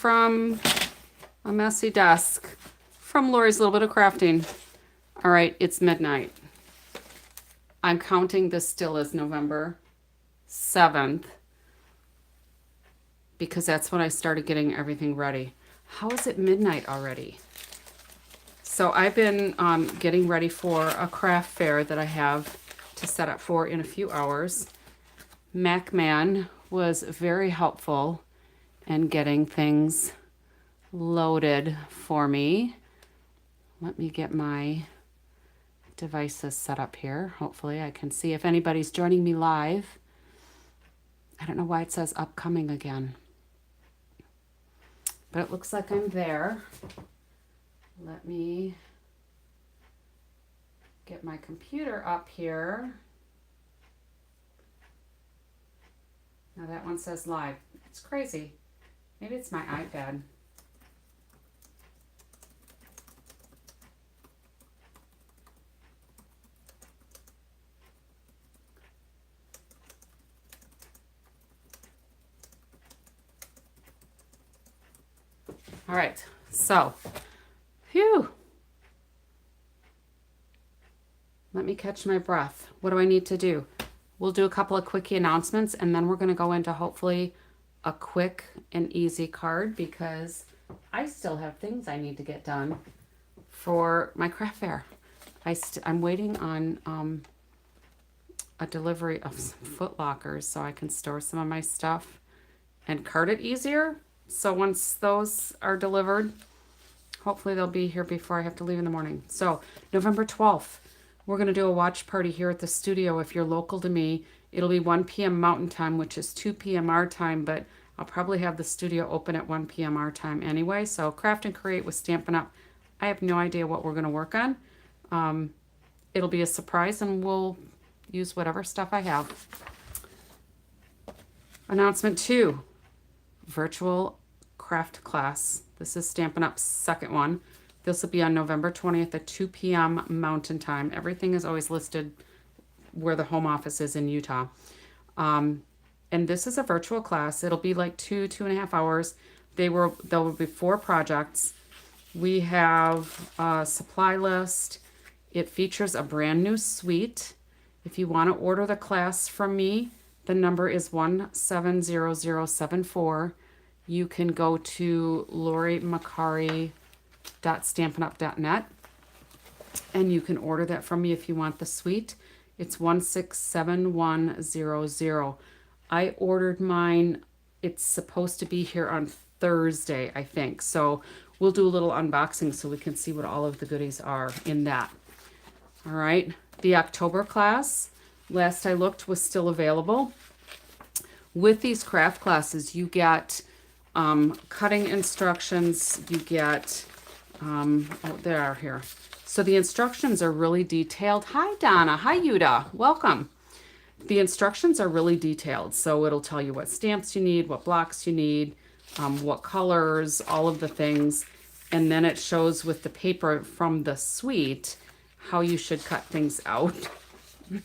from a messy desk from Lori's Little Bit of Crafting. All right, it's midnight. I'm counting this still as November 7th because that's when I started getting everything ready. How is it midnight already? So I've been getting ready for a craft fair that I have to set up for in a few hours. MacMan was very helpful in getting things loaded for me. Let me get my devices set up here. Hopefully I can see if anybody's joining me live. I don't know why it says upcoming again, but it looks like I'm there. Let me get my computer up here. Now that one says live. It's crazy. Maybe it's my iPad. All right, so, phew. Let me catch my breath. What do I need to do? We'll do a couple of quickie announcements and then we're going to go into hopefully a quick and easy card because I still have things I need to get done for my craft fair. I'm waiting on a delivery of some foot lockers so I can store some of my stuff and cart it easier. So once those are delivered, hopefully they'll be here before I have to leave in the morning. So November 12th, we're going to do a watch party here at the studio. If you're local to me, it'll be 1 p.m. Mountain Time, which is 2 p.m. our time, but I'll probably have the studio open at 1 p.m. our time anyway. So Craft and Create with Stampin' Up! I have no idea what we're going to work on. It'll be a surprise and we'll use whatever stuff I have. Announcement 2, virtual craft class. This is Stampin' Up's second one. This will be on November 20th at 2 p.m. Mountain Time. Everything is always listed where the home office is in Utah. And this is a virtual class. It'll be like 2.5 hours. There will be 4 projects. We have a supply list. It features a brand new suite. If you want to order the class from me, the number is 170074. You can go to LoriMacari.stampinup.net and you can order that from me if you want the suite. It's 167100. I ordered mine. It's supposed to be here on Thursday, I think. So we'll do a little unboxing so we can see what all of the goodies are in that. All right. The October class, last I looked, was still available. With these craft classes, you get cutting instructions. You get, oh, they are here. So the instructions are really detailed. Hi, Donna. Hi, Yuda. Welcome. The instructions are really detailed. So it'll tell you what stamps you need, what blocks you need, what colors, all of the things. And then it shows with the paper from the suite how you should cut things out,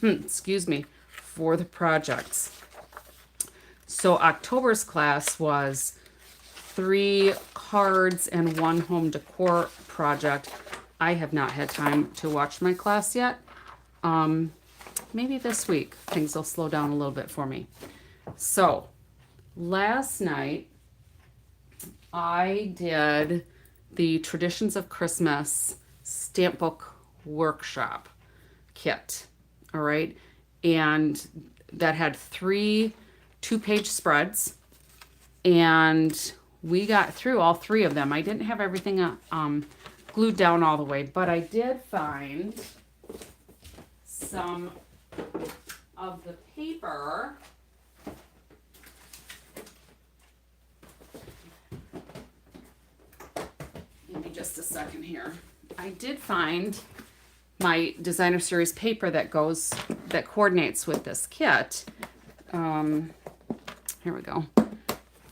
excuse me, for the projects. So October's class was 3 cards and 1 home decor project. I have not had time to watch my class yet. Maybe this week things will slow down a little bit for me. So last night I did the Traditions of Christmas stamp book workshop kit. All right. And that had 3 2-page spreads and we got through all 3 of them. I didn't have everything glued down all the way, but I did find some of the paper. Give me just a second here. I did find my designer series paper that coordinates with this kit. Here we go.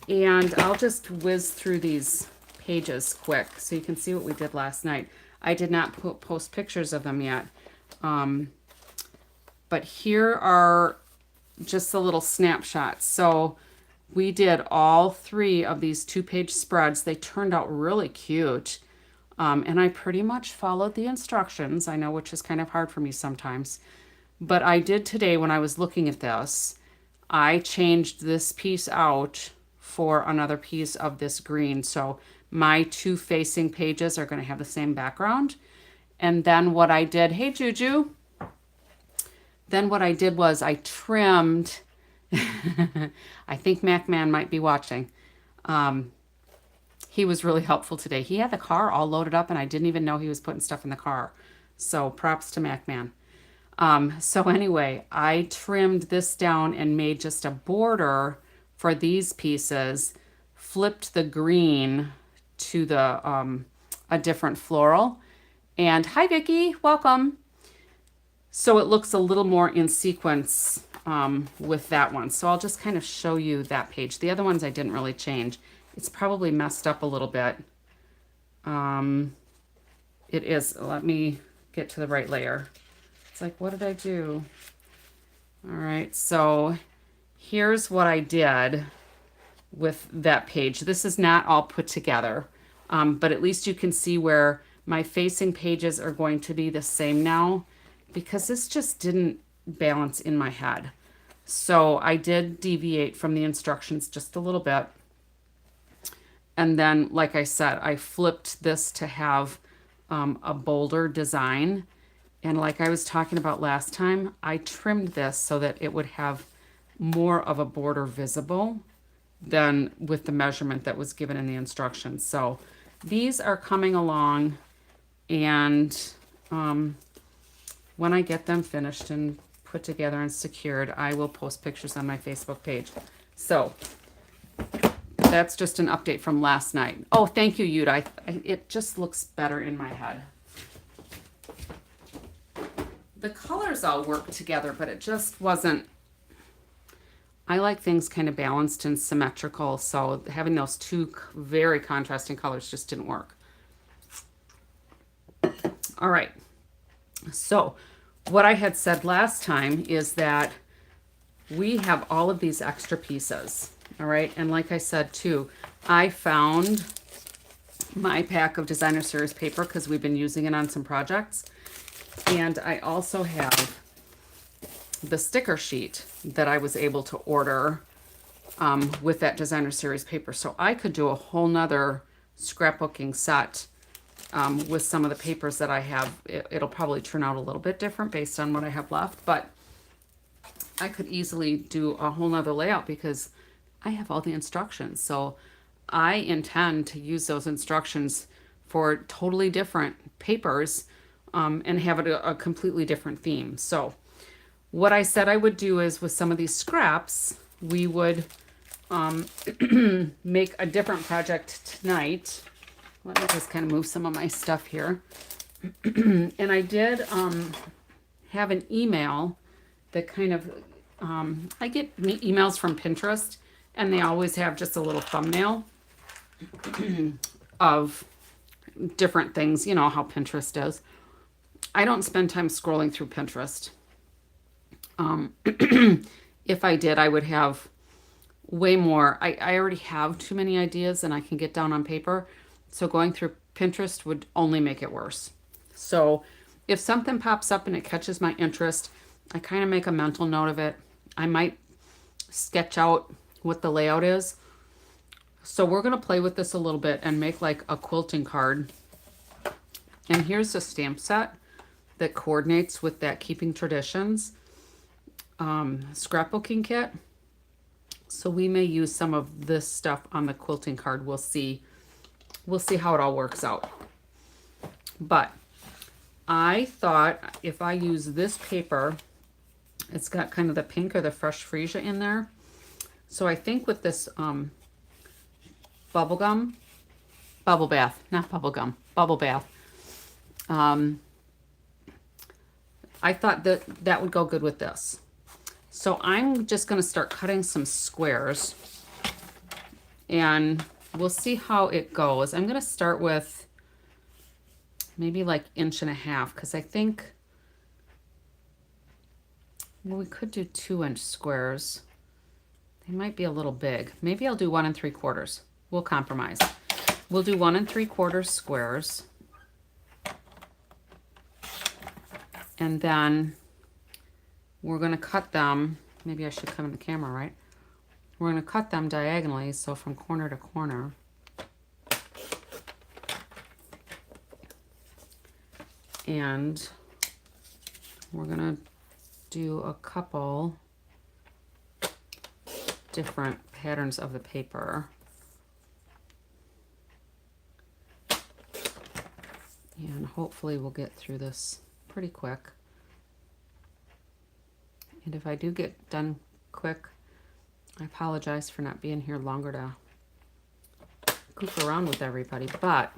And I'll just whiz through these pages quick so you can see what we did last night. I did not post pictures of them yet. But here are just the little snapshots. So we did all 3 of these 2-page spreads. They turned out really cute. And I pretty much followed the instructions. I know, which is kind of hard for me sometimes. But I did today when I was looking at this. I changed this piece out for another piece of this green. So my 2 facing pages are going to have the same background. And then what I did, hey Juju, then what I did was I trimmed, I think MacMan might be watching. He was really helpful today. He had the car all loaded up and I didn't even know he was putting stuff in the car. So props to MacMan. So anyway, I trimmed this down and made just a border for these pieces, flipped the green to the a different floral. And hi Vicki, welcome. So it looks a little more in sequence with that one. So I'll just kind of show you that page. The other ones I didn't really change. It's probably messed up a little bit. It is. Let me get to the right layer. It's like, what did I do? All right, so here's what I did with that page. This is not all put together, but at least you can see where my facing pages are going to be the same now, because this just didn't balance in my head. So I did deviate from the instructions just a little bit. And then, like I said, I flipped this to have a bolder design. And like I was talking about last time, I trimmed this so that it would have more of a border visible than with the measurement that was given in the instructions. So these are coming along, and when I get them finished and put together and secured, I will post pictures on my Facebook page. So that's just an update from last night. Oh, thank you, Yuda. It just looks better in my head. The colors all work together, but it just wasn't. I like things kind of balanced and symmetrical, so having those 2 very contrasting colors just didn't work. All right. So what I had said last time is that we have all of these extra pieces. All right. And like I said, too, I found my pack of designer series paper because we've been using it on some projects. And I also have the sticker sheet that I was able to order with that designer series paper. So I could do a whole nother scrapbooking set with some of the papers that I have. It'll probably turn out a little bit different based on what I have left, but I could easily do a whole nother layout because I have all the instructions. So I intend to use those instructions for totally different papers and have it a completely different theme. So what I said I would do is with some of these scraps, we would make a different project tonight. Let me just kind of move some of my stuff here. And I did have an email that kind of, I get emails from Pinterest, and they always have just a little thumbnail of different things, you know how Pinterest is. I don't spend time scrolling through Pinterest. If I did, I would have way more. I already have too many ideas and I can get down on paper. So going through Pinterest would only make it worse. So if something pops up and it catches my interest, I kind of make a mental note of it. I might sketch out what the layout is. So we're going to play with this a little bit and make like a quilting card. And here's a stamp set that coordinates with that Keeping Traditions scrapbooking kit. So we may use some of this stuff on the quilting card. We'll see how it all works out. But I thought if I use this paper, it's got kind of the pink or the fresh freesia in there. So I think with this bubble bath, I thought that would go good with this. So I'm just going to start cutting some squares and we'll see how it goes. I'm going to start with maybe like 1.5 inches because I think, well, we could do 2-inch squares. They might be a little big. Maybe I'll do 1 3/4. We'll compromise. We'll do 1 3/4 squares. And then we're going to cut them. Maybe I should come in the camera, right? We're going to cut them diagonally, so from corner to corner. And we're going to do a couple different patterns of the paper. And hopefully we'll get through this pretty quick. And if I do get done quick, I apologize for not being here longer to goof around with everybody, but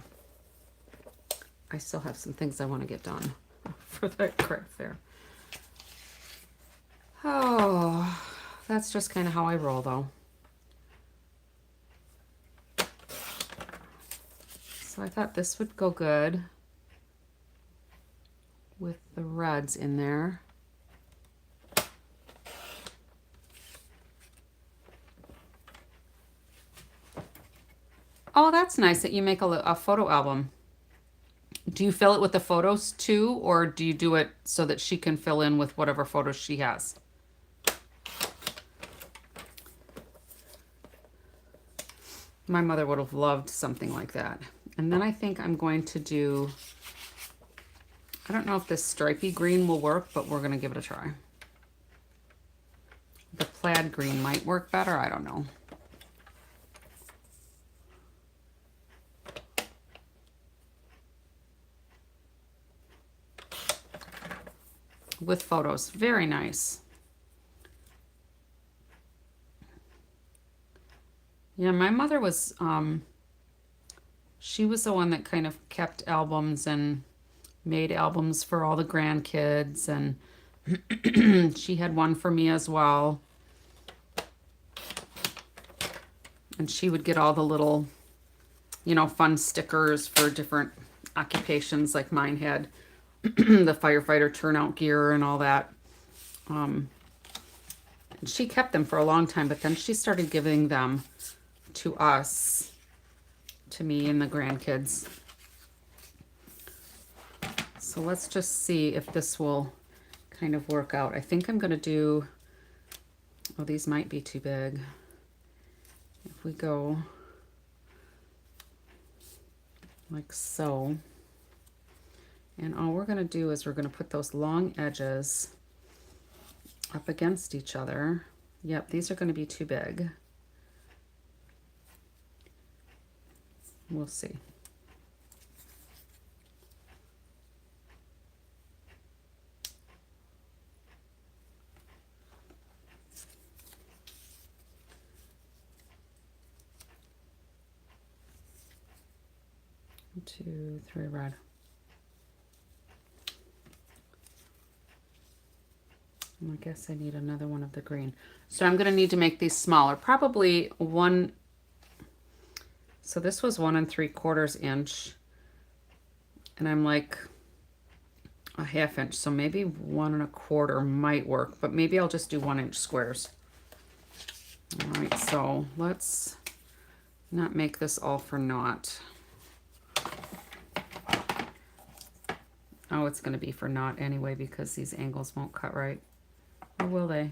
I still have some things I want to get done for that craft fair. Oh, that's just kind of how I roll, though. So I thought this would go good with the reds in there. Oh, that's nice that you make a photo album. Do you fill it with the photos too, or do you do it so that she can fill in with whatever photos she has? My mother would have loved something like that. And then I think I'm going to do, I don't know if this stripy green will work, but we're going to give it a try. The plaid green might work better. I don't know. With photos. Very nice. Yeah, my mother was, she was the one that kind of kept albums and made albums for all the grandkids, and she had one for me as well. And she would get all the little, fun stickers for different occupations, like mine had the firefighter turnout gear and all that. And she kept them for a long time, but then she started giving them to us, to me and the grandkids. So let's just see if this will kind of work out. I think I'm going to do, oh, these might be too big. If we go like so, and all we're going to do is we're going to put those long edges up against each other. Yep, these are going to be too big. We'll see. One, 2, 3, red. And I guess I need another one of the green. So I'm going to need to make these smaller, probably one. So this was 1 3/4 inch, and I'm like a ½ inch. So maybe 1 1/4 might work, but maybe I'll just do 1 inch squares. All right, so let's not make this all for naught. Oh, it's going to be for naught anyway because these angles won't cut right. Or will they?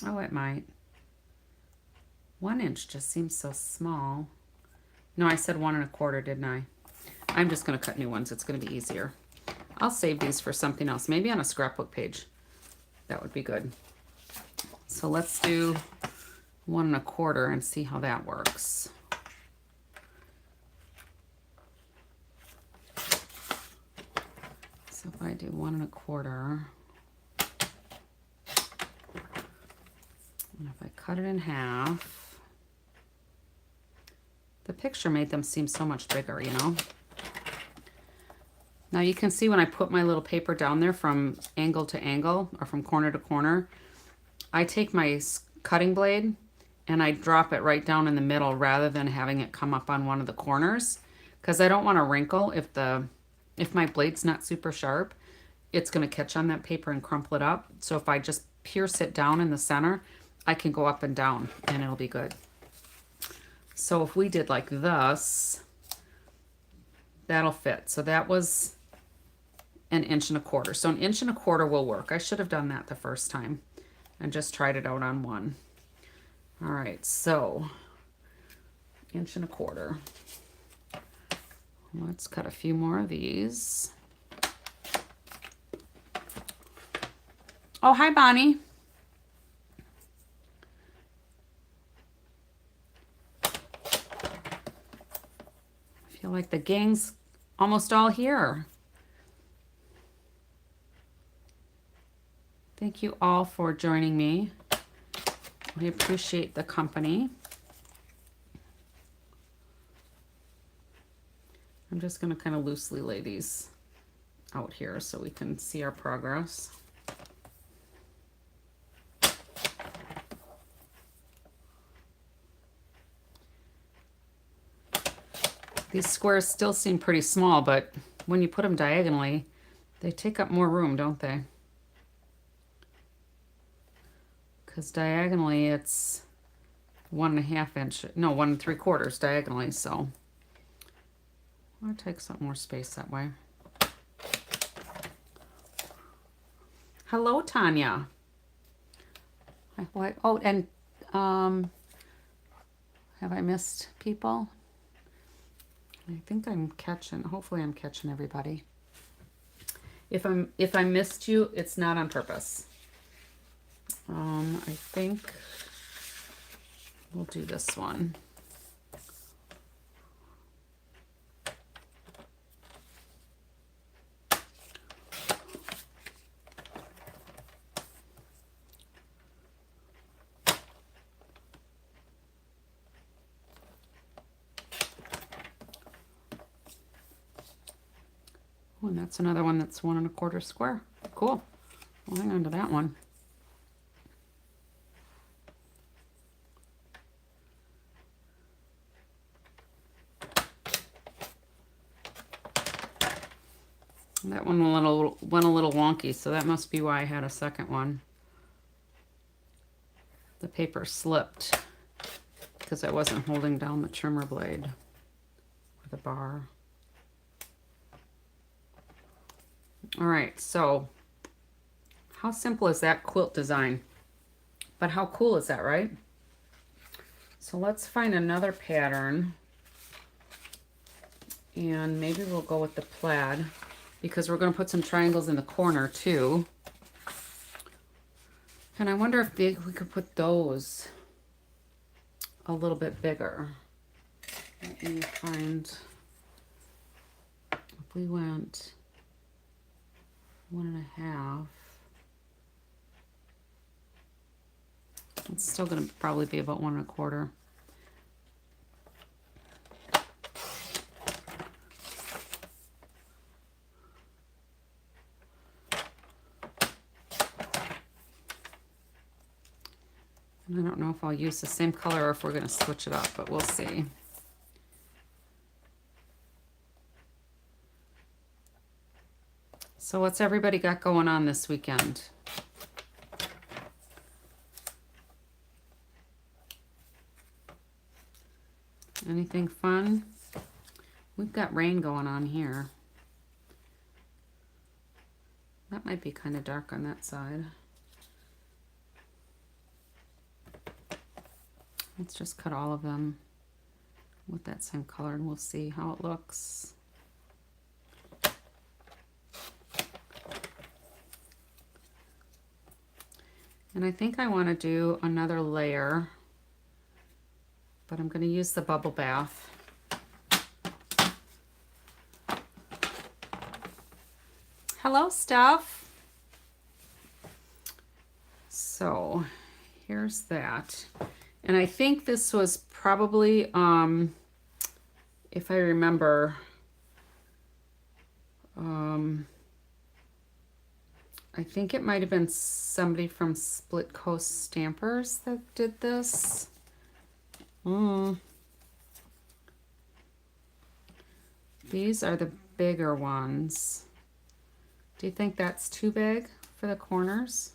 Oh, it might. 1 inch just seems so small. No, I said 1 1/4, didn't I? I'm just going to cut new ones. It's going to be easier. I'll save these for something else. Maybe on a scrapbook page. That would be good. So let's do 1 1/4 and see how that works. So if I do 1 1/4, and if I cut it in half, the picture made them seem so much bigger, Now you can see when I put my little paper down there from angle to angle, or from corner to corner, I take my cutting blade and I drop it right down in the middle rather than having it come up on one of the corners, because I don't want to wrinkle. If my blade's not super sharp, it's going to catch on that paper and crumple it up. So if I just pierce it down in the center, I can go up and down and it'll be good. So if we did like this, that'll fit. So that was 1.25 inches. So 1.25 inches will work. I should have done that the first time and just tried it out on one. All right, so 1.25 inches. Let's cut a few more of these. Oh, hi, Bonnie. I feel like the gang's almost all here. Thank you all for joining me. We appreciate the company. I'm just going to kind of loosely lay these out here so we can see our progress. These squares still seem pretty small, but when you put them diagonally, they take up more room, don't they? Because diagonally it's 1.5 inches, no, 1.75 diagonally, so I'll take some more space that way. Hello, Tanya. Oh, and have I missed people? I think I'm catching, hopefully I'm catching everybody. If I missed you, it's not on purpose. I think we'll do this one. Oh, and that's another one that's 1.25 square. Cool. We'll hang on to that one. That one went a little wonky, so that must be why I had a second one. The paper slipped because I wasn't holding down the trimmer blade or the bar. All right, so how simple is that quilt design? But how cool is that, right? So let's find another pattern. And maybe we'll go with the plaid because we're going to put some triangles in the corner too. And I wonder if we could put those a little bit bigger. Let me find, if we went 1.5, it's still going to probably be about 1.25. I don't know if I'll use the same color or if we're going to switch it up, but we'll see. So what's everybody got going on this weekend? Anything fun? We've got rain going on here. That might be kind of dark on that side. Let's just cut all of them with that same color and we'll see how it looks. And I think I want to do another layer, but I'm going to use the bubble bath. Hello, Steph. So here's that. And I think this was probably, if I remember, I think it might have been somebody from Split Coast Stampers that did this. These are the bigger ones. Do you think that's too big for the corners?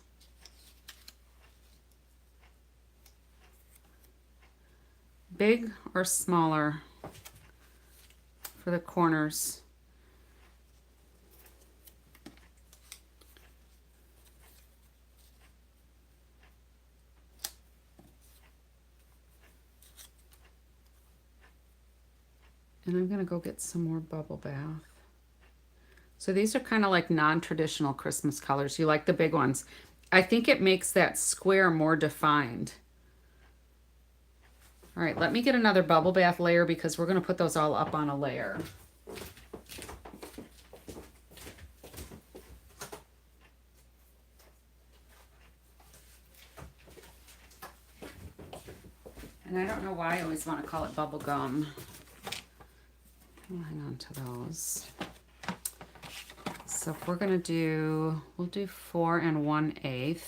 big or smaller for the corners? And I'm going to go get some more bubble bath. So these are kind of like non-traditional Christmas colors. You like the big ones. I think it makes that square more defined. All right, let me get another bubble bath layer because we're going to put those all up on a layer. And I don't know why I always want to call it bubble gum. I'll hang on to those. So if we're going to do, we'll do 4 1/8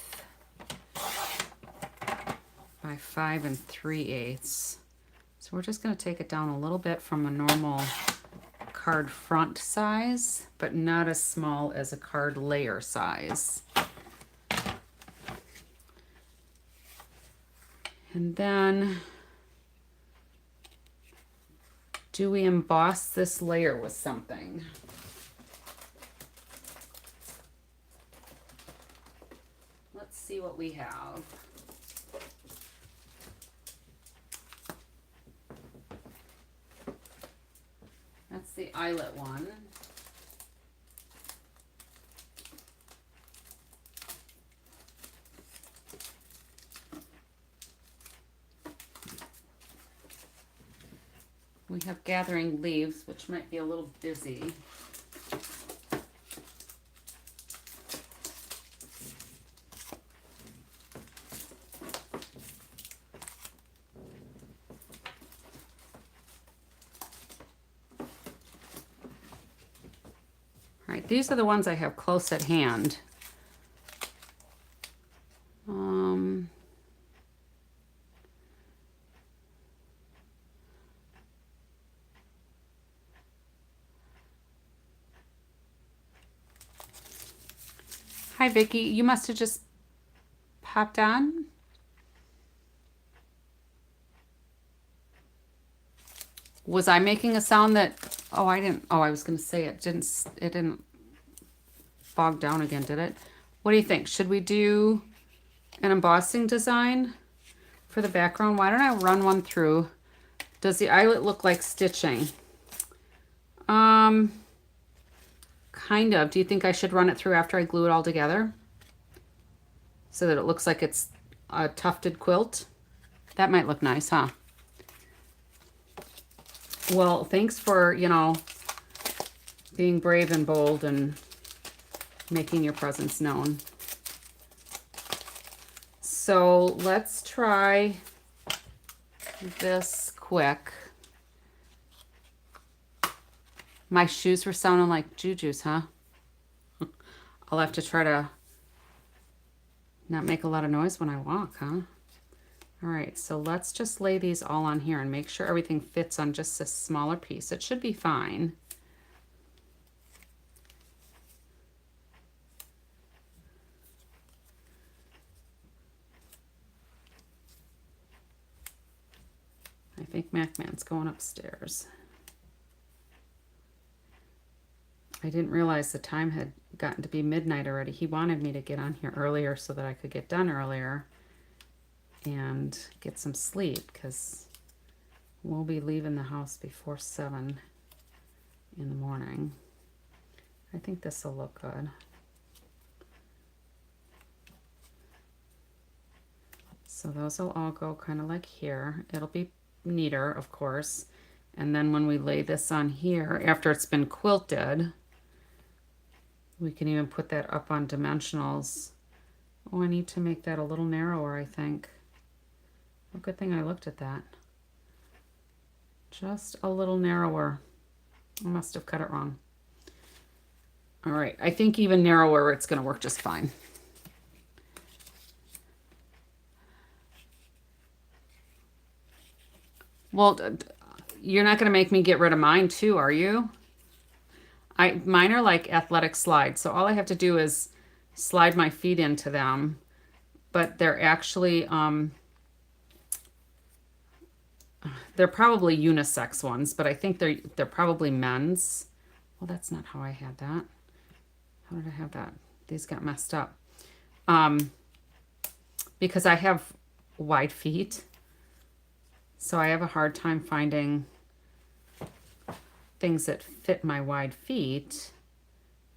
by 5 3/8. So we're just going to take it down a little bit from a normal card front size, but not as small as a card layer size. And then, do we emboss this layer with something? Let's see what we have. That's the eyelet one. We have gathering leaves, which might be a little busy. All right, these are the ones I have close at hand. Hi, Vicki. You must have just popped on. Was I making a sound that, oh, I didn't, oh, I was going to say it didn't bog down again, did it? What do you think? Should we do an embossing design for the background? Why don't I run one through? Does the eyelet look like stitching? Kind of. Do you think I should run it through after I glue it all together? So that it looks like it's a tufted quilt? That might look nice, huh? Well, thanks for, being brave and bold and making your presence known. So let's try this quick. My shoes were sounding like jujus, huh? I'll have to try to not make a lot of noise when I walk, huh? All right, so let's just lay these all on here and make sure everything fits on just a smaller piece. It should be fine. I think MacMan's going upstairs. I didn't realize the time had gotten to be midnight already. He wanted me to get on here earlier so that I could get done earlier and get some sleep because we'll be leaving the house before 7 in the morning. I think this will look good. So those will all go kind of like here. It'll be neater, of course. And then when we lay this on here, after it's been quilted, we can even put that up on dimensionals. Oh, I need to make that a little narrower, I think. Well, good thing I looked at that. Just a little narrower. I must have cut it wrong. All right, I think even narrower, it's going to work just fine. Well, you're not going to make me get rid of mine too, are you? Mine are like athletic slides, so all I have to do is slide my feet into them, but they're actually they're probably unisex ones, but I think they're probably men's. Well, that's not how I had that. How did I have that? These got messed up. Because I have wide feet, so I have a hard time finding things that fit my wide feet.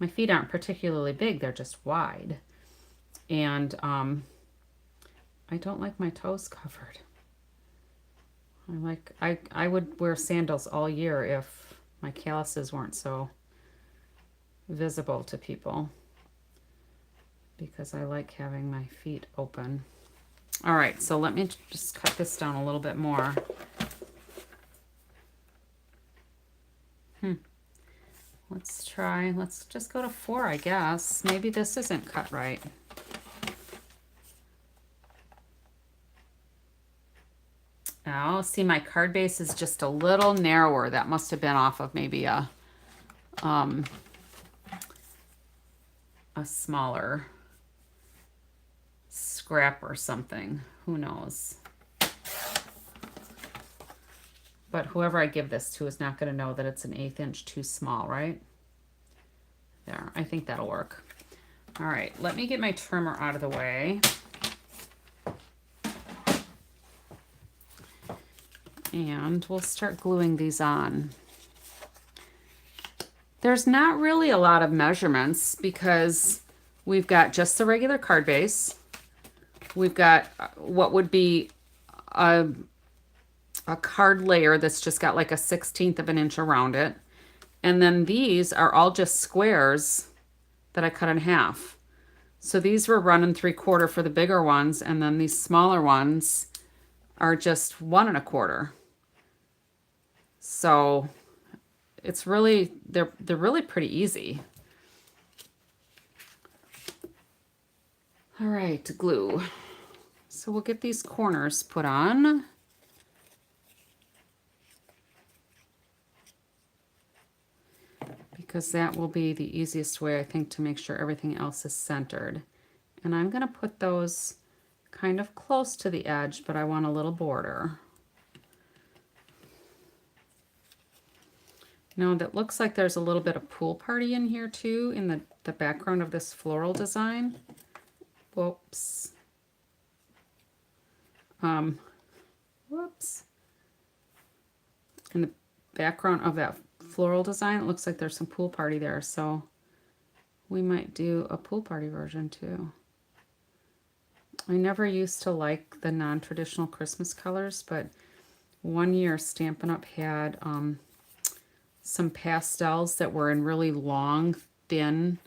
My feet aren't particularly big, they're just wide. And I don't like my toes covered. I would wear sandals all year if my calluses weren't so visible to people, because I like having my feet open. All right, so let me just cut this down a little bit more. Let's just go to 4, I guess. Maybe this isn't cut right. Now, see, my card base is just a little narrower. That must have been off of maybe a smaller scrap or something. Who knows? But whoever I give this to is not going to know that it's an 1/8 inch too small, right? There, I think that'll work. All right, let me get my trimmer out of the way. And we'll start gluing these on. There's not really a lot of measurements because we've got just the regular card base. We've got what would be a card layer that's just got like a 1/16 of an inch around it. And then these are all just squares that I cut in half. So these were 1 3/4 for the bigger ones, and then these smaller ones are just 1 1/4. So it's really, they're really pretty easy. All right, glue. So we'll get these corners put on. Because that will be the easiest way, I think, to make sure everything else is centered. And I'm going to put those kind of close to the edge, but I want a little border. Now that looks like there's a little bit of pool party in here too, in the background of this floral design. Whoops. Whoops. In the background of that floral design, it looks like there's some pool party there, so we might do a pool party version too. I never used to like the non-traditional Christmas colors, but one year Stampin' Up! Had some pastels that were in really long, thin,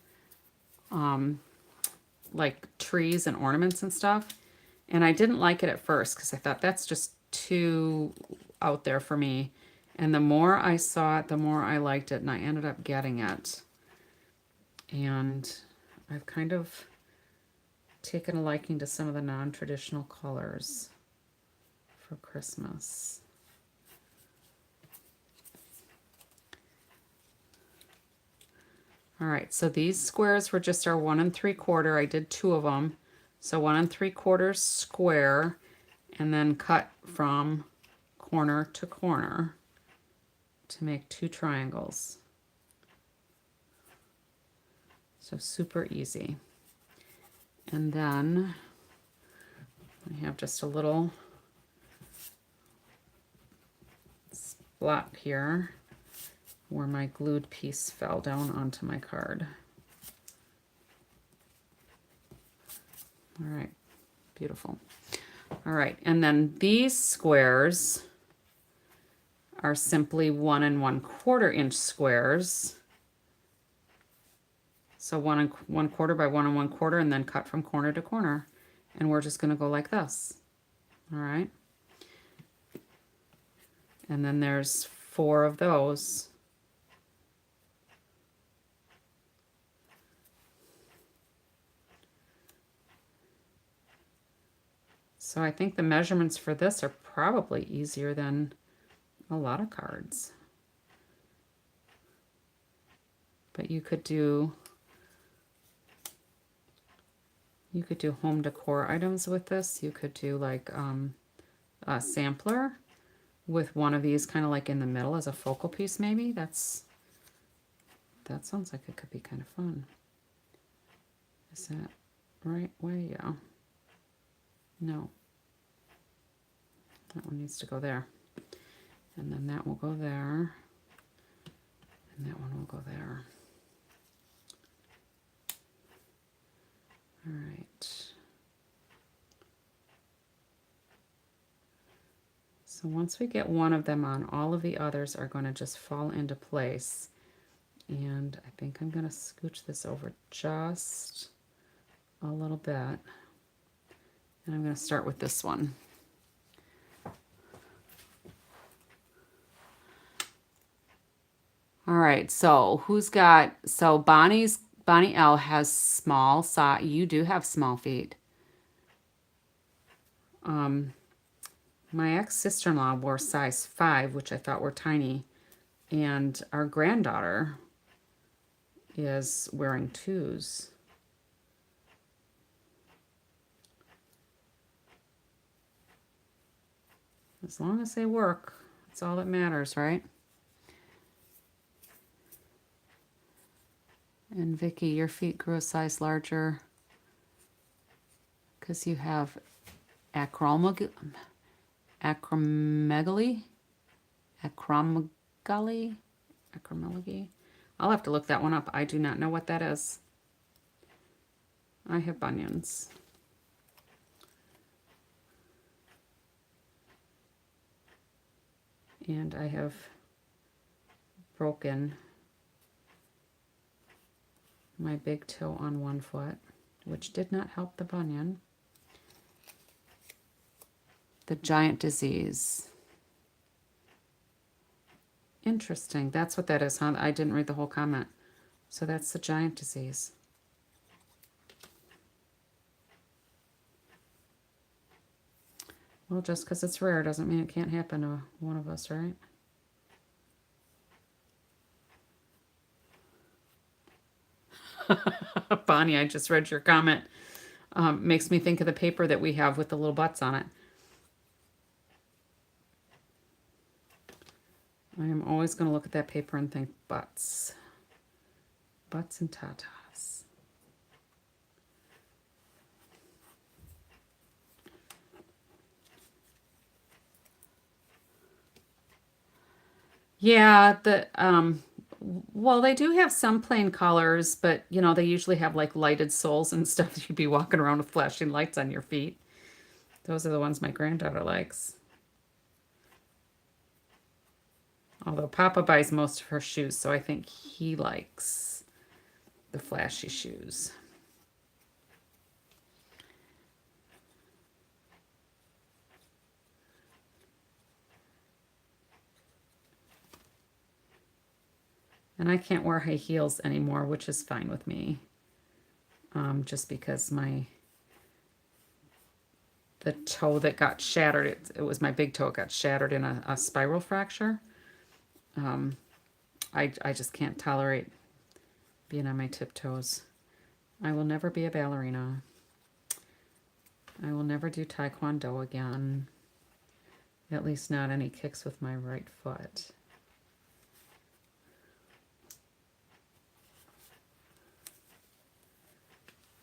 like trees and ornaments and stuff. And I didn't like it at first because I thought that's just too out there for me. And the more I saw it, the more I liked it, and I ended up getting it. And I've kind of taken a liking to some of the non-traditional colors for Christmas. All right, so these squares were just our 1 3/4. I did 2 of them. So 1 3/4 square, and then cut from corner to corner to make 2 triangles. So super easy. And then I have just a little spot here where my glued piece fell down onto my card. All right, beautiful. All right, and then these squares are simply 1 1/4 inch squares. So 1 1/4 by 1 1/4, and then cut from corner to corner. And we're just gonna go like this. All right. And then there's 4 of those. So I think the measurements for this are probably easier than a lot of cards. But you could do home decor items with this. You could do like a sampler, with one of these kind of like in the middle as a focal piece maybe. That sounds like it could be kind of fun. Is that right way? Yeah. No. That one needs to go there. And then that will go there. And that one will go there. All right. So once we get one of them on, all of the others are going to just fall into place. And I think I'm going to scooch this over just a little bit. And I'm going to start with this one. All right, so Bonnie L has small size. You do have small feet. My ex-sister-in-law wore size 5, which I thought were tiny. And our granddaughter is wearing 2s. As long as they work, that's all that matters, right? And Vicky, your feet grew a size larger because you have acromegaly. I'll have to look that one up. I do not know what that is. I have bunions. And I have broken my big toe on one foot, which did not help the bunion. The giant disease. Interesting. That's what that is, huh? I didn't read the whole comment. So that's the giant disease. Well, just because it's rare doesn't mean it can't happen to one of us, right? Bonnie, I just read your comment. Makes me think of the paper that we have with the little butts on it. I am always going to look at that paper and think butts. Butts and tatas. Yeah, well, they do have some plain colors, but you know, they usually have like lighted soles and stuff. You'd be walking around with flashing lights on your feet. Those are the ones my granddaughter likes. Although Papa buys most of her shoes, so I think he likes the flashy shoes. And I can't wear high heels anymore, which is fine with me. Just because the toe that got shattered, it was my big toe, it got shattered in a spiral fracture. I just can't tolerate being on my tiptoes. I will never be a ballerina. I will never do taekwondo again. At least not any kicks with my right foot.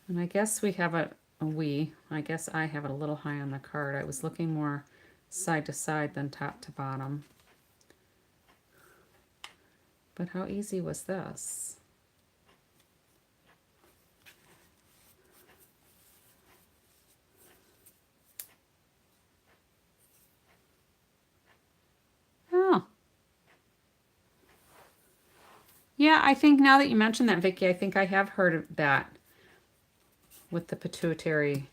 And I guess we have I guess I have it a little high on the card. I was looking more side to side than top to bottom. But how easy was this? Oh. Yeah, I think now that you mentioned that, Vicki, I think I have heard of that with the pituitary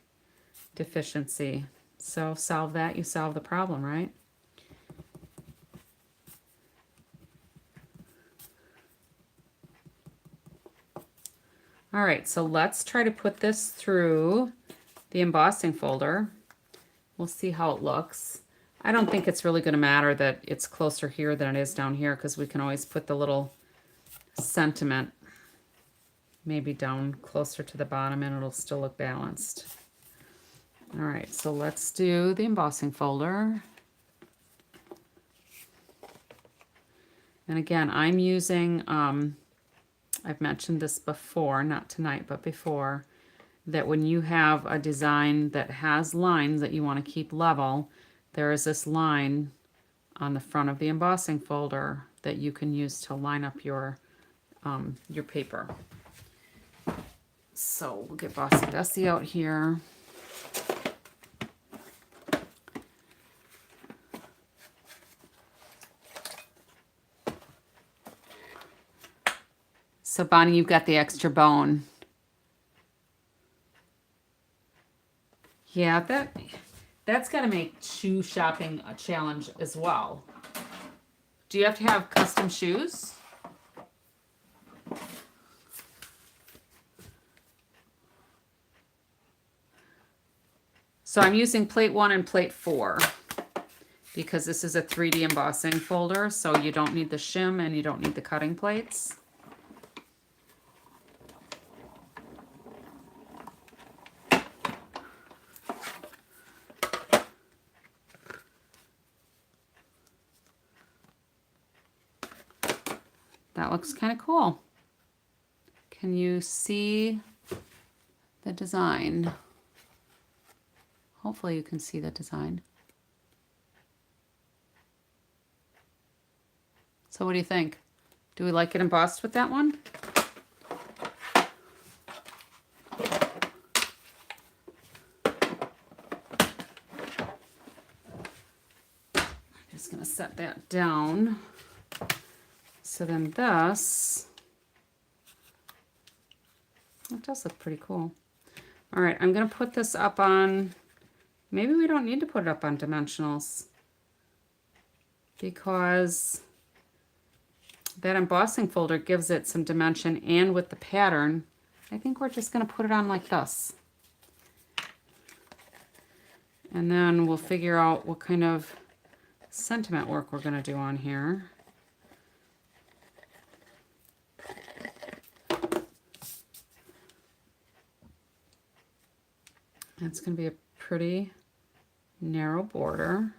deficiency. So solve that, you solve the problem, right? All right, so let's try to put this through the embossing folder. We'll see how it looks. I don't think it's really going to matter that it's closer here than it is down here, because we can always put the little sentiment maybe down closer to the bottom and it'll still look balanced. All right, so let's do the embossing folder. And again, I'm using, I've mentioned this before, not tonight, but before, that when you have a design that has lines that you want to keep level, there is this line on the front of the embossing folder that you can use to line up your paper. So we'll get Bossy Bessie out here. So Bonnie, you've got the extra bone. Yeah, that's got to make shoe shopping a challenge as well. Do you have to have custom shoes? So I'm using plate 1 and plate 4 because this is a 3D embossing folder, so you don't need the shim and you don't need the cutting plates. That looks kind of cool. Can you see the design? Hopefully you can see the design. So what do you think? Do we like it embossed with that one? I'm just going to set that down. So then this, it does look pretty cool. All right, I'm going to put this up on, maybe we don't need to put it up on dimensionals because that embossing folder gives it some dimension, and with the pattern, I think we're just going to put it on like this. And then we'll figure out what kind of sentiment work we're going to do on here. It's going to be a pretty narrow border.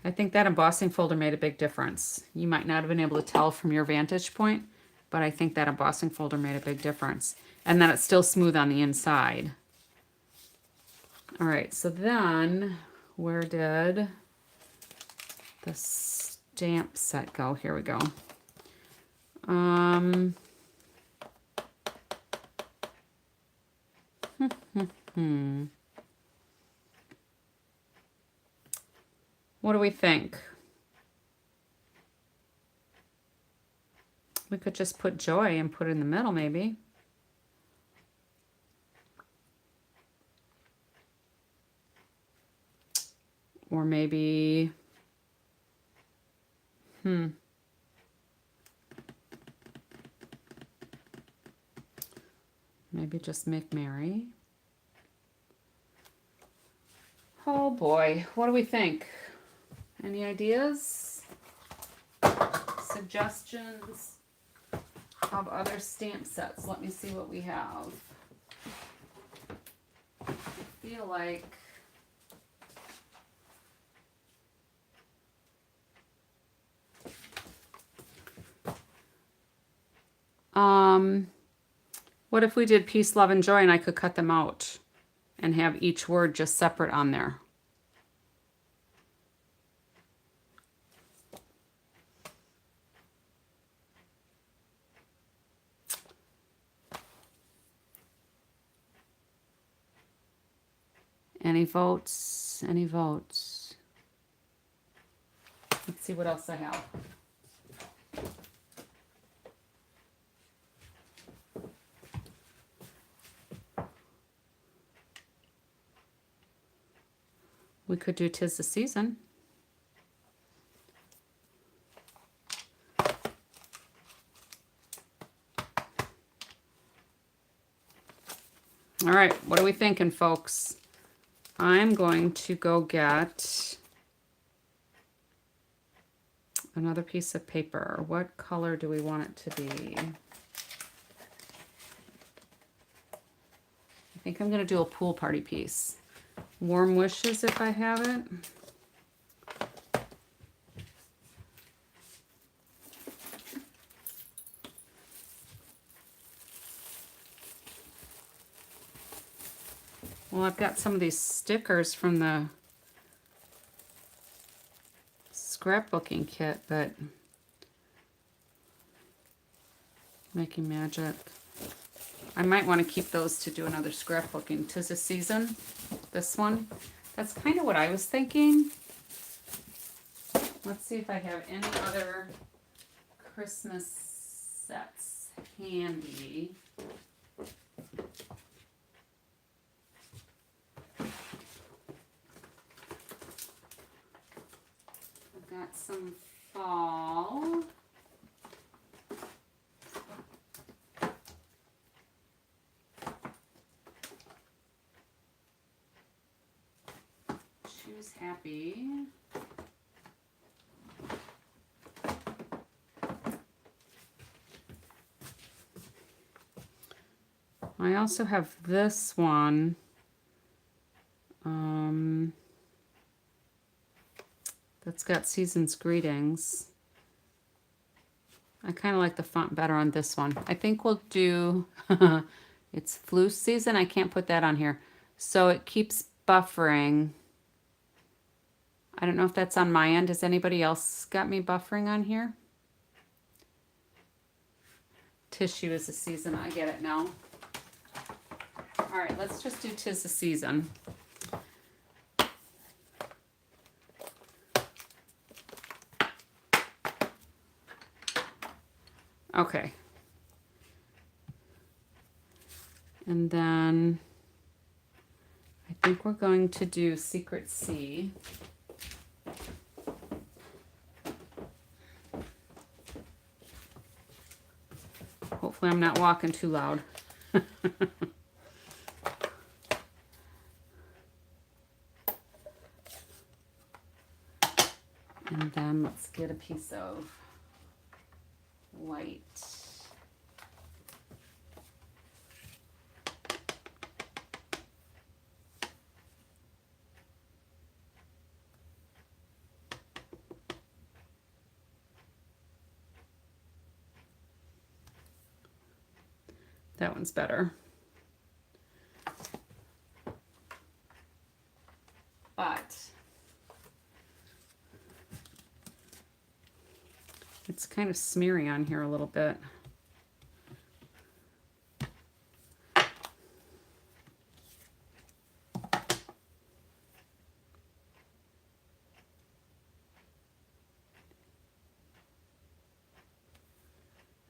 I think that embossing folder made a big difference. You might not have been able to tell from your vantage point, but I think that embossing folder made a big difference. And then it's still smooth on the inside. All right, so then where did the stamp set go? Here we go. What do we think? We could just put joy and put it in the middle, maybe. Or maybe, maybe just make merry. Oh boy, what do we think? Any ideas? Suggestions of other stamp sets? Let me see what we have. I feel like what if we did peace, love, and joy, and I could cut them out and have each word just separate on there? Any votes? Any votes? Let's see what else I have. We could do 'Tis the Season. All right, what are we thinking, folks? I'm going to go get another piece of paper. What color do we want it to be? I think I'm going to do a pool party piece. Warm Wishes if I have it. Well, I've got some of these stickers from the scrapbooking kit, but Making Magic. I might want to keep those to do another scrapbooking. 'Tis the Season, this one. That's kind of what I was thinking. Let's see if I have any other Christmas sets handy. I've got some fall. Choose Happy. I also have this one. That's got Season's Greetings. I kind of like the font better on this one. I think we'll do, it's flu season. I can't put that on here. So it keeps buffering. I don't know if that's on my end. Has anybody else got me buffering on here? Tissue is the Season. I get it now. All right, let's just do 'Tis the Season. Okay. And then I think we're going to do Secret Sea. Hopefully I'm not walking too loud. And then let's get a piece of white. That one's better. But it's kind of smeary on here a little bit.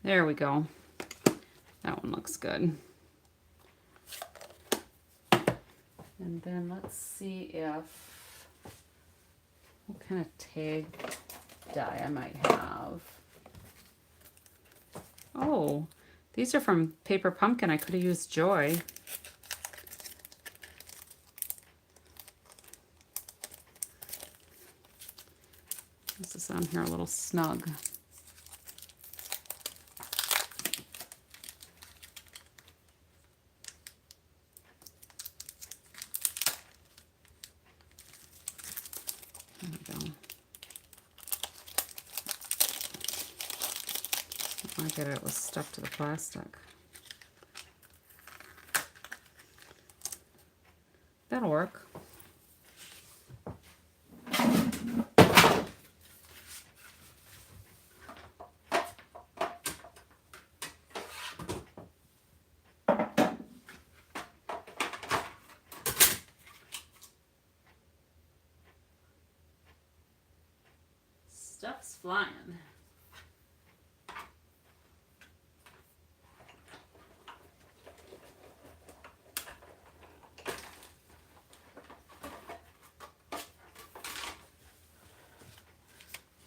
There we go. That one looks good. And then let's see if, what kind of tag die I might have. Oh, these are from Paper Pumpkin. I could have used Joy. This is on here a little snug. There we go. I get it was stuck to the plastic. That'll work. Stuff's flying.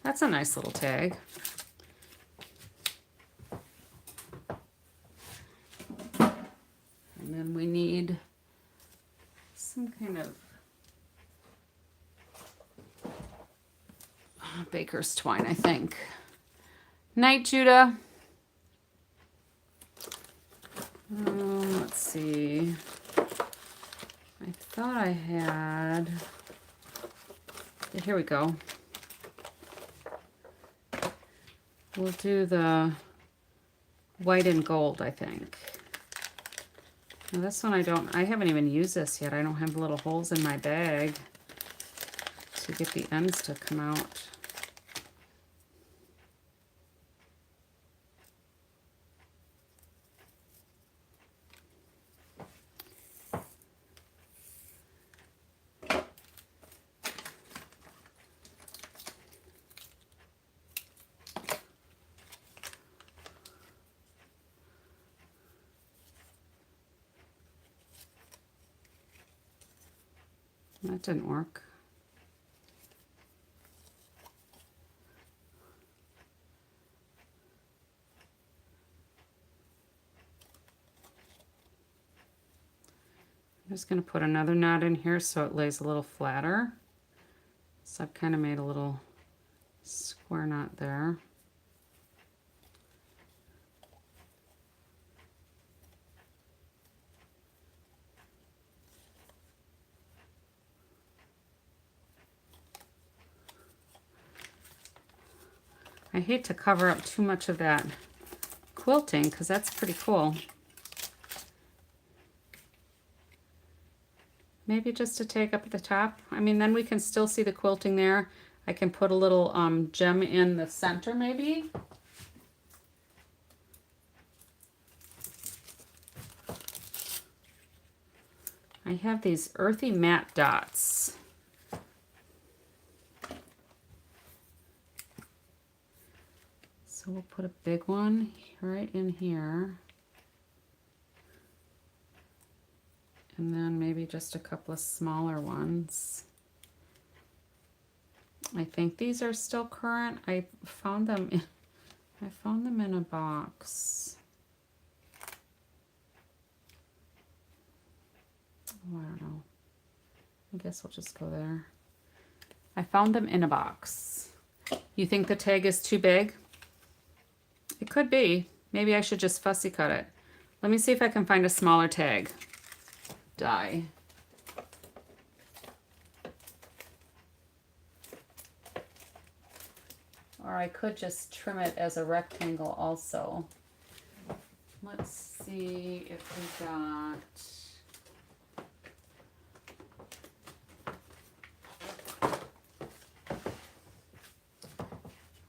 That's a nice little tag. And then we need some kind of baker's twine, I think. Night, Judah. Let's see. I thought I had, here we go. We'll do the white and gold, I think. Now this one I haven't even used this yet. I don't have little holes in my bag to get the ends to come out. That didn't work. I'm just going to put another knot in here so it lays a little flatter. So I've kind of made a little square knot there. I hate to cover up too much of that quilting because that's pretty cool. Maybe just to take up at the top. I mean, then we can still see the quilting there. I can put a little gem in the center maybe. I have these earthy matte dots. So we'll put a big one right in here. And then maybe just a couple of smaller ones. I think these are still current. I found them in a box. Oh, I don't know. I guess we'll just go there. I found them in a box. You think the tag is too big? It could be. Maybe I should just fussy cut it. Let me see if I can find a smaller tag die. Or I could just trim it as a rectangle also. Let's see if we got...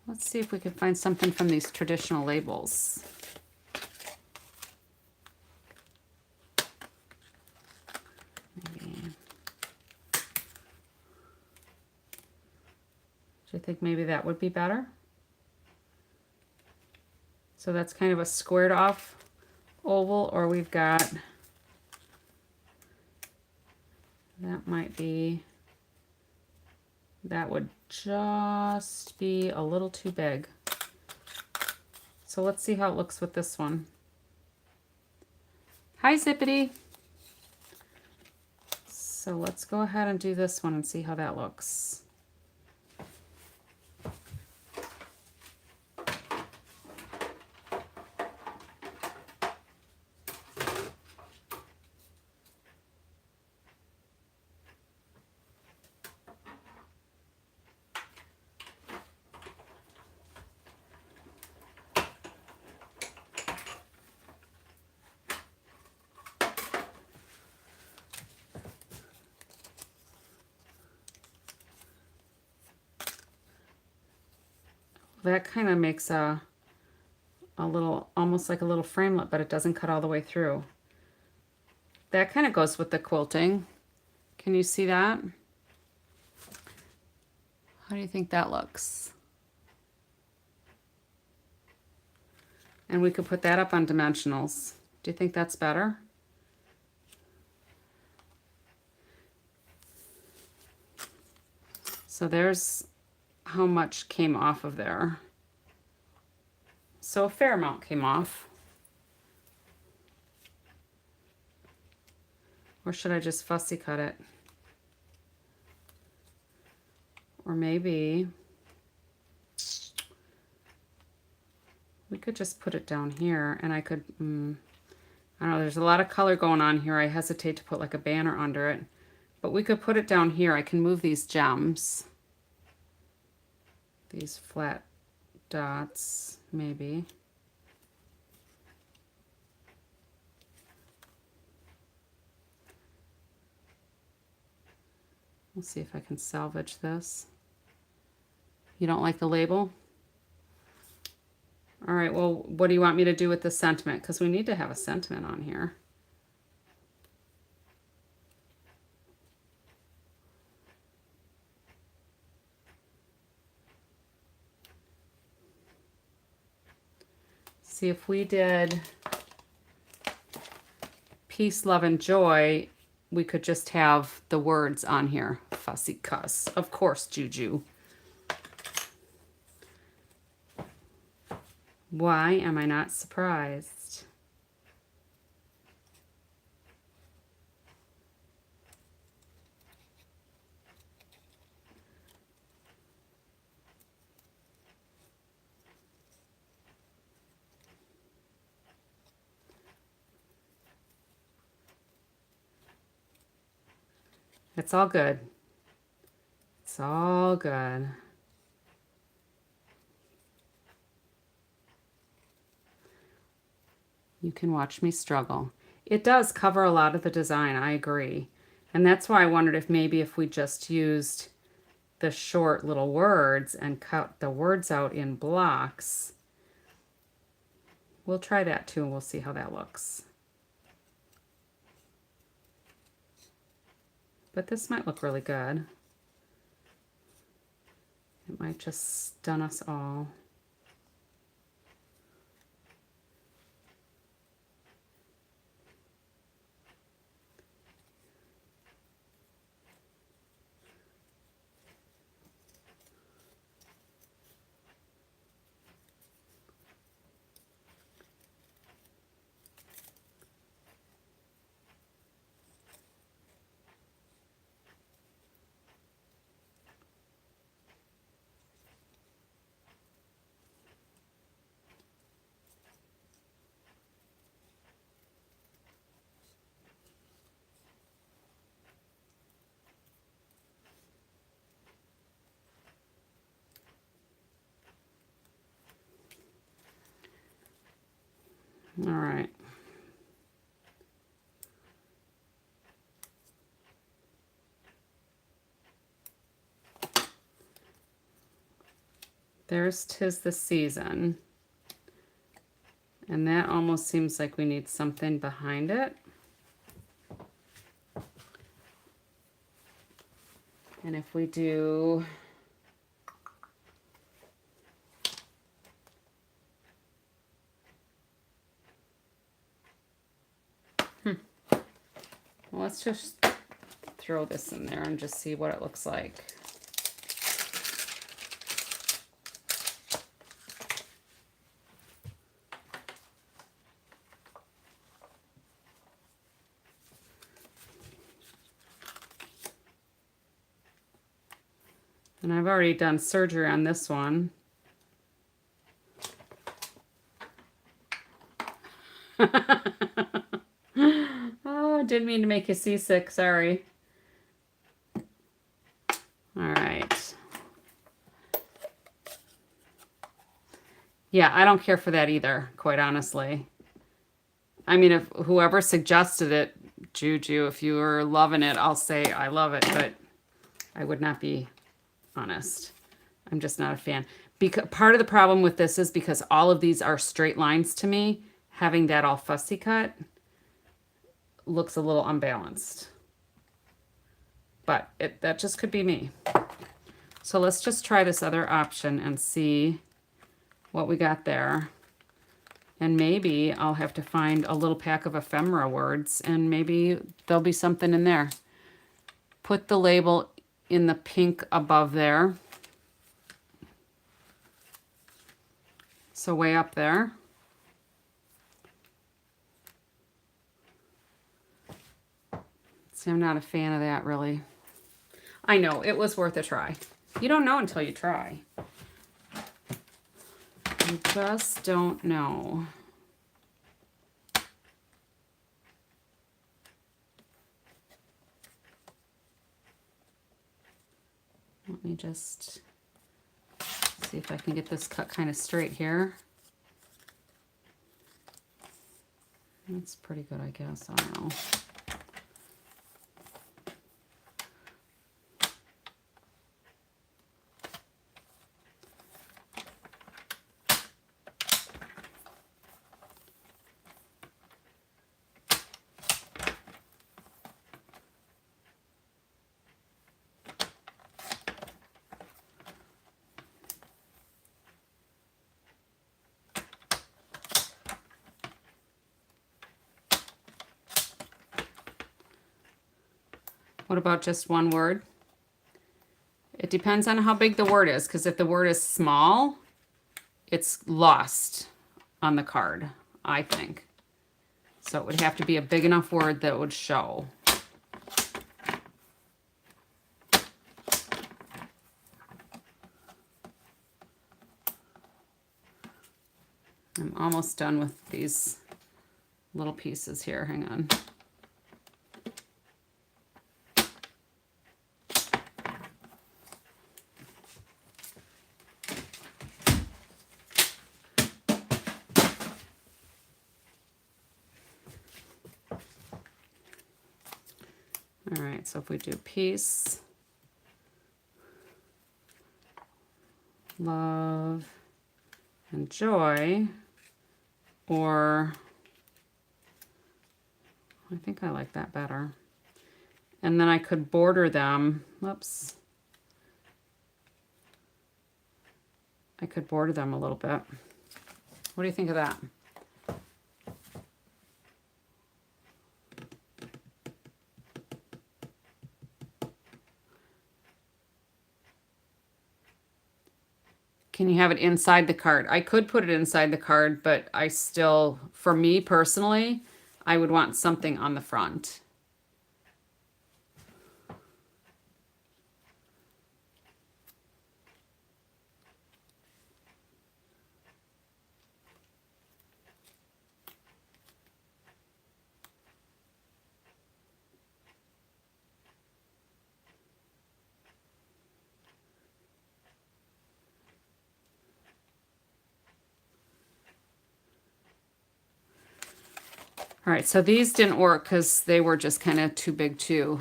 Let's see if we can find something from these traditional labels. Maybe. Do you think maybe that would be better? So that's kind of a squared off oval, or we've got, that might be, that would just be a little too big. So let's see how it looks with this one. Hi, Zippity. So let's go ahead and do this one and see how that looks. That kind of makes a little, almost like a little framelit, but it doesn't cut all the way through. That kind of goes with the quilting. Can you see that? How do you think that looks? And we could put that up on dimensionals. Do you think that's better? So there's how much came off of there. So a fair amount came off. Or should I just fussy cut it? Or maybe we could just put it down here and I could, I don't know, there's a lot of color going on here. I hesitate to put like a banner under it, but we could put it down here. I can move these gems, these flat dots, maybe. We'll see if I can salvage this. You don't like the label? All right, well, what do you want me to do with the sentiment? Because we need to have a sentiment on here. See, if we did peace, love, and joy, we could just have the words on here. Fussy cuss. Of course, Juju. Why am I not surprised? It's all good. It's all good. You can watch me struggle. It does cover a lot of the design, I agree. And that's why I wondered if maybe if we just used the short little words and cut the words out in blocks. We'll try that too, and we'll see how that looks. But this might look really good. It might just stun us all. All right. There's 'Tis the Season. And that almost seems like we need something behind it. And if we do well, let's just throw this in there and just see what it looks like. And I've already done surgery on this one. Oh, didn't mean to make you seasick, sorry. All right. Yeah, I don't care for that either, quite honestly. I mean, if whoever suggested it, Juju, if you were loving it, I'll say I love it, but I would not be honest. I'm just not a fan. Because part of the problem with this is because all of these are straight lines to me, having that all fussy cut looks a little unbalanced. But that just could be me. So let's just try this other option and see what we got there. And maybe I'll have to find a little pack of ephemera words, and maybe there'll be something in there. Put the label in the pink above there. So way up there. See, I'm not a fan of that, really. I know, it was worth a try. You don't know until you try. You just don't know. Let me just see if I can get this cut kind of straight here. That's pretty good, I guess. I don't know. What about just one word? It depends on how big the word is, because if the word is small, it's lost on the card, I think. So it would have to be a big enough word that would show. I'm almost done with these little pieces here. Hang on. All right, so if we do peace, love, and joy, or I think I like that better. And then I could border them. Whoops. I could border them a little bit. What do you think of that? Can you have it inside the card? I could put it inside the card, but I still, for me personally, I would want something on the front. All right, so these didn't work because they were just kind of too big too.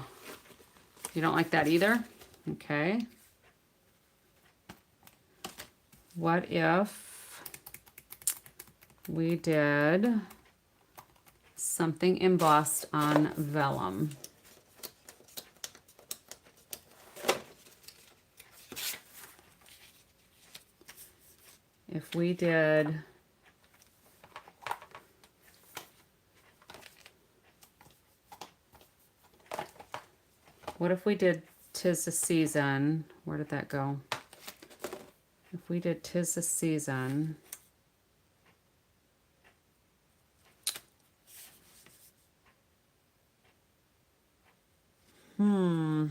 You don't like that either? Okay. What if we did something embossed on vellum? If we did what if we did 'Tis the Season? Where did that go? If we did 'Tis the Season, who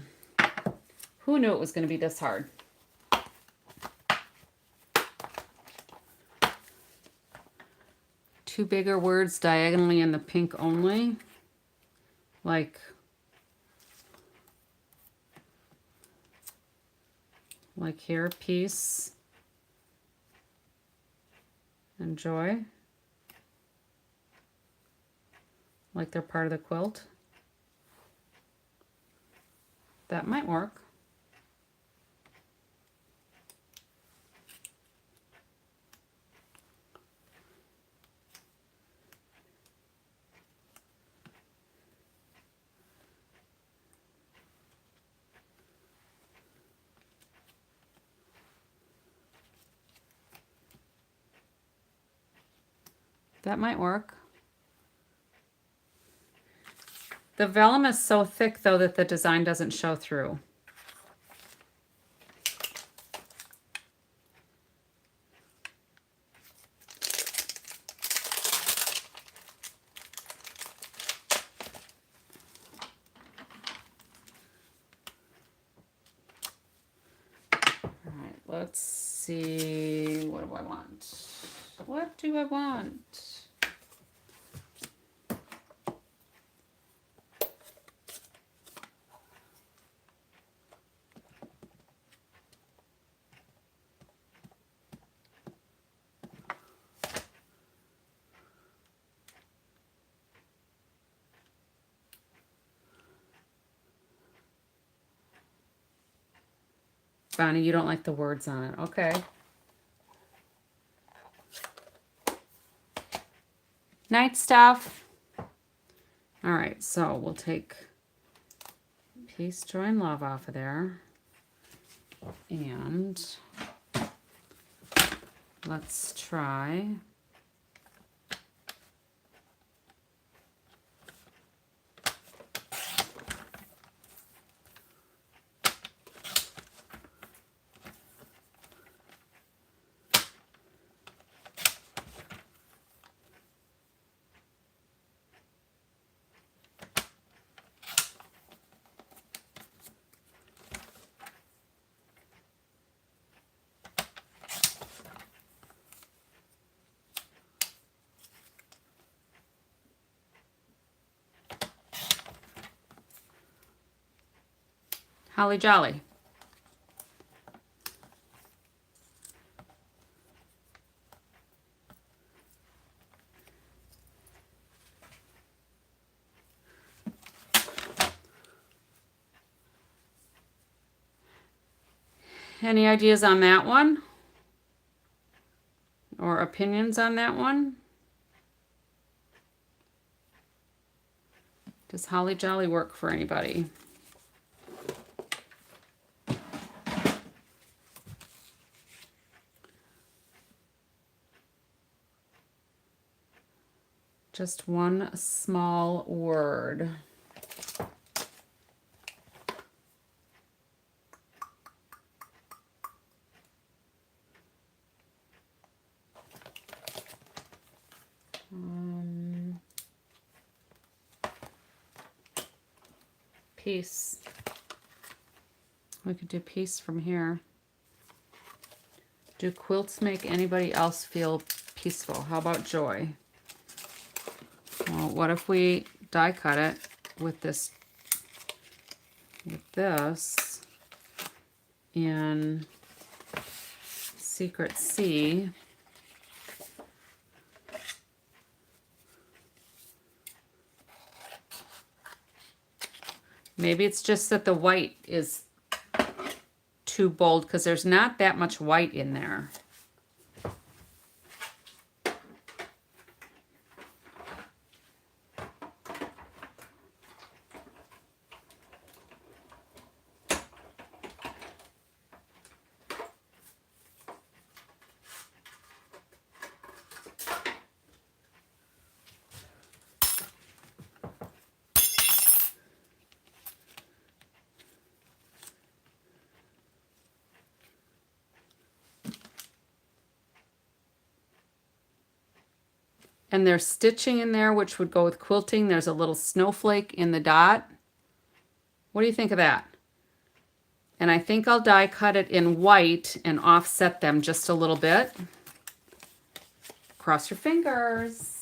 knew it was going to be this hard? Two bigger words diagonally in the pink only. Like here, peace and joy. Like they're part of the quilt. That might work. That might work. The vellum is so thick, though, that the design doesn't show through. All right, let's see. What do I want? What do I want? Bonnie, you don't like the words on it. Okay. Night stuff. All right, so we'll take Peace, Joy, and Love off of there. And let's try Holly Jolly. Any ideas on that one? Or opinions on that one? Does Holly Jolly work for anybody? Just one small word. Peace. We could do peace from here. Do quilts make anybody else feel peaceful? How about joy? Well, what if we die cut it with this in Secret C? Maybe it's just that the white is too bold because there's not that much white in there. And there's stitching in there, which would go with quilting. There's a little snowflake in the dot. What do you think of that? And I think I'll die cut it in white and offset them just a little bit. Cross your fingers.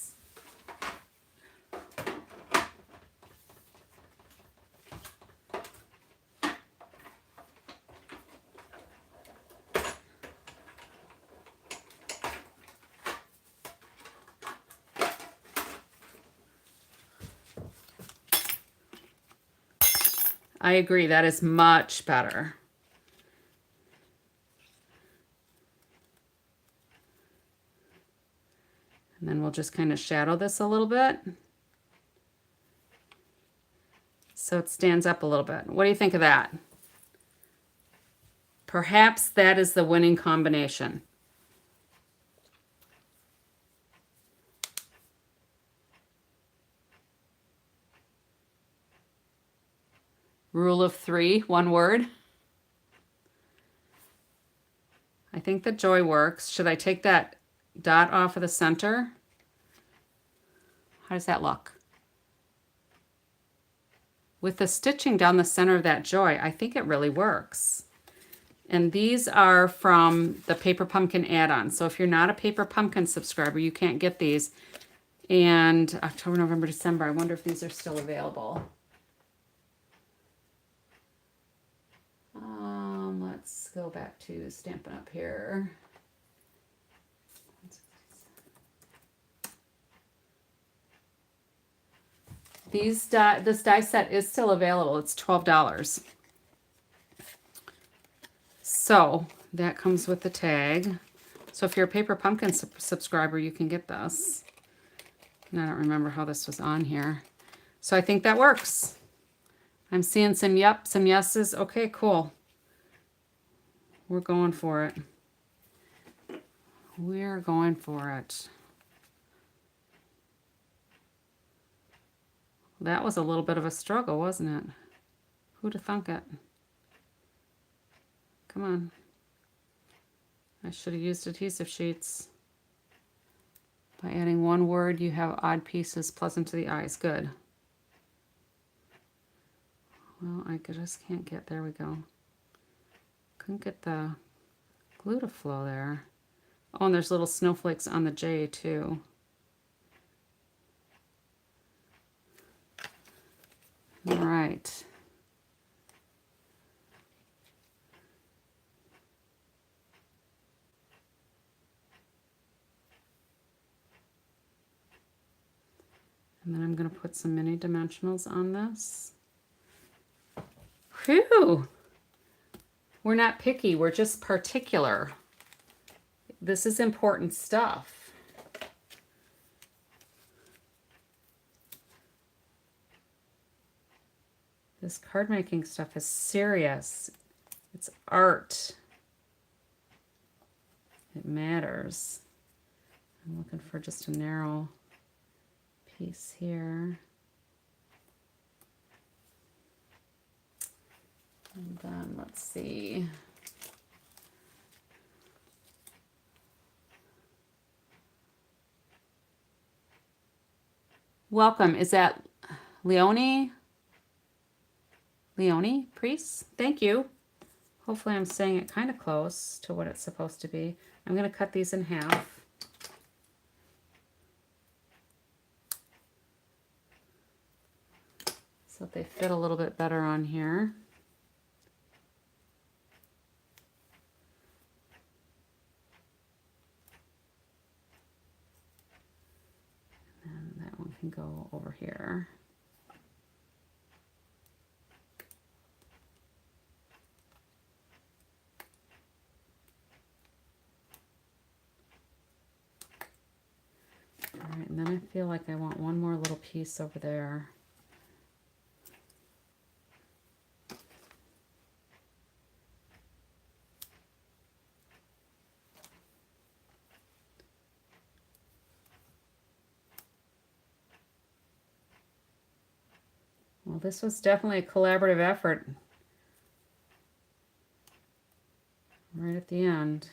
I agree, that is much better. And then we'll just kind of shadow this a little bit so it stands up a little bit. What do you think of that? Perhaps that is the winning combination. Rule of 3, one word. I think the joy works. Should I take that dot off of the center? How does that look? With the stitching down the center of that joy, I think it really works. And these are from the Paper Pumpkin add-on. So if you're not a Paper Pumpkin subscriber, you can't get these. And October, November, December, I wonder if these are still available. Let's go back to Stampin' Up! Here. This die set is still available. It's $12. So that comes with the tag. So if you're a Paper Pumpkin subscriber, you can get this. And I don't remember how this was on here. So I think that works. I'm seeing some yep, some yeses. Okay, cool. We're going for it. We're going for it. That was a little bit of a struggle, wasn't it? Who'd have thunk it? Come on. I should have used adhesive sheets. By adding one word, you have odd pieces, pleasant to the eyes. Good. Well, I just can't get, there we go. Couldn't get the glue to flow there. Oh, and there's little snowflakes on the J too. All right. And then I'm going to put some mini dimensionals on this. Whew! We're not picky, we're just particular. This is important stuff. This card making stuff is serious. It's art. It matters. I'm looking for just a narrow piece here. And then let's see. Welcome. Is that Leonie? Leonie Priest? Thank you. Hopefully I'm saying it kind of close to what it's supposed to be. I'm going to cut these in half. So that they fit a little bit better on here. And that one can go over here. All right, and then I feel like I want one more little piece over there. Well, this was definitely a collaborative effort. Right at the end.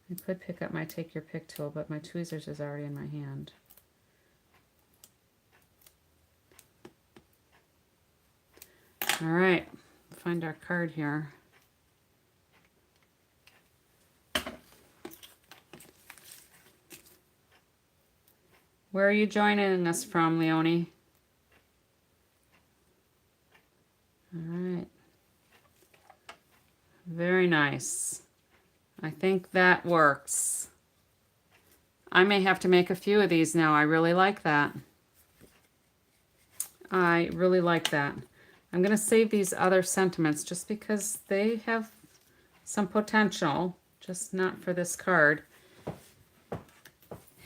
I could pick up my take your pick tool, but my tweezers is already in my hand. All right, find our card here. Where are you joining us from, Leonie? All right. Very nice. I think that works. I may have to make a few of these now. I really like that. I really like that. I'm going to save these other sentiments just because they have some potential, just not for this card.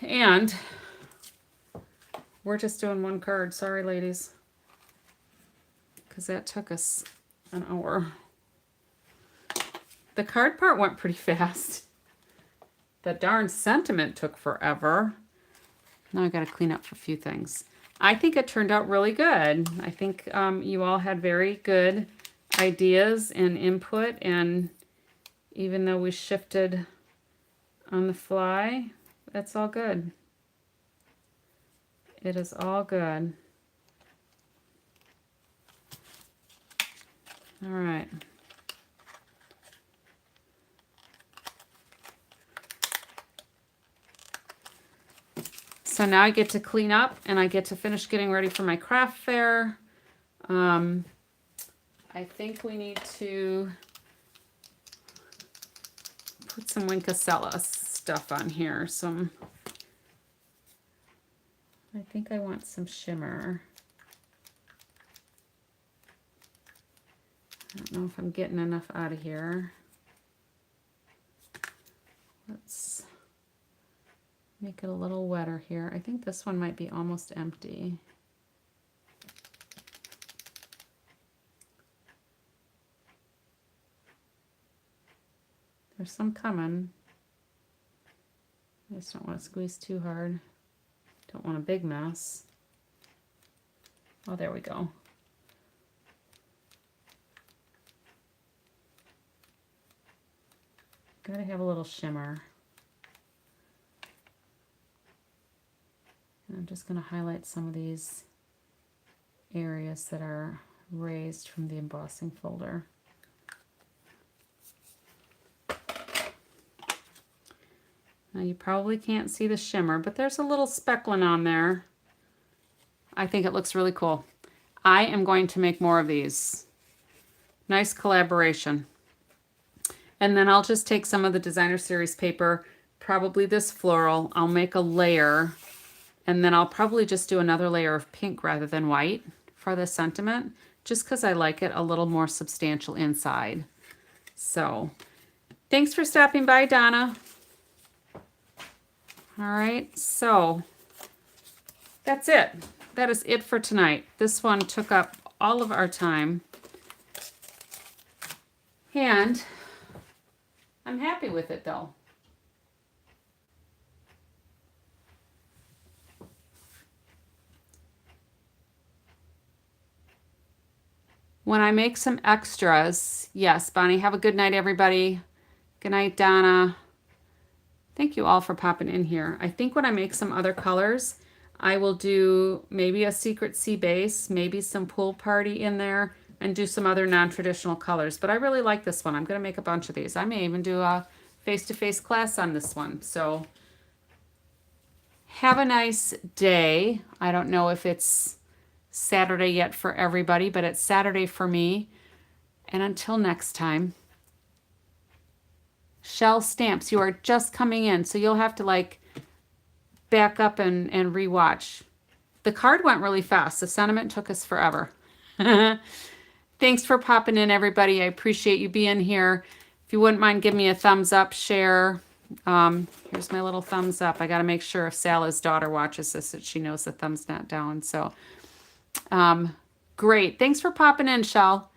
And we're just doing one card. Sorry, ladies. Because that took us an hour. The card part went pretty fast. The darn sentiment took forever. Now I got to clean up a few things. I think it turned out really good. I think you all had very good ideas and input, and even though we shifted on the fly, that's all good. It is all good. All right. So now I get to clean up and I get to finish getting ready for my craft fair. I think we need to put some Winkasella stuff on here. I think I want some shimmer. I don't know if I'm getting enough out of here. Let's make it a little wetter here. I think this one might be almost empty. There's some coming. I just don't want to squeeze too hard. Don't want a big mess. Oh, there we go. Gotta have a little shimmer. And I'm just gonna highlight some of these areas that are raised from the embossing folder. Now you probably can't see the shimmer, but there's a little speckling on there. I think it looks really cool. I am going to make more of these. Nice collaboration. And then I'll just take some of the designer series paper, probably this floral. I'll make a layer, and then I'll probably just do another layer of pink rather than white for the sentiment, just because I like it a little more substantial inside. So thanks for stopping by, Donna. All right, so that's it. That is it for tonight. This one took up all of our time, and I'm happy with it though. When I make some extras, yes, Bonnie, have a good night, everybody. Good night, Donna. Thank you all for popping in here. I think when I make some other colors, I will do maybe a secret sea base, maybe some pool party in there, and do some other non-traditional colors. But I really like this one. I'm going to make a bunch of these. I may even do a face-to-face class on this one. So have a nice day. I don't know if it's Saturday yet for everybody, but it's Saturday for me. And until next time, shell stamps, you are just coming in, so you'll have to like back up and rewatch. The card went really fast. The sentiment took us forever. Thanks for popping in, everybody. I appreciate you being here. If you wouldn't mind, give me a thumbs up, share. Here's my little thumbs up. I got to make sure if Salah's daughter watches this that she knows the thumbs not down. So great. Thanks for popping in, Shell.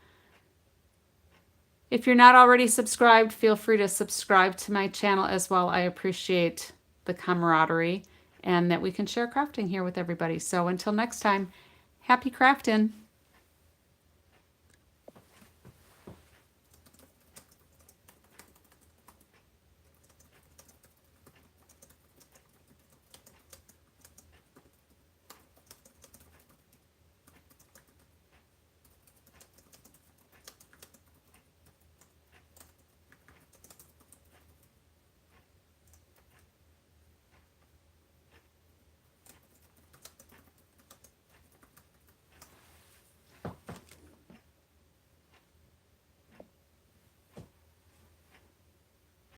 If you're not already subscribed, feel free to subscribe to my channel as well. I appreciate the camaraderie and that we can share crafting here with everybody. So until next time, happy crafting.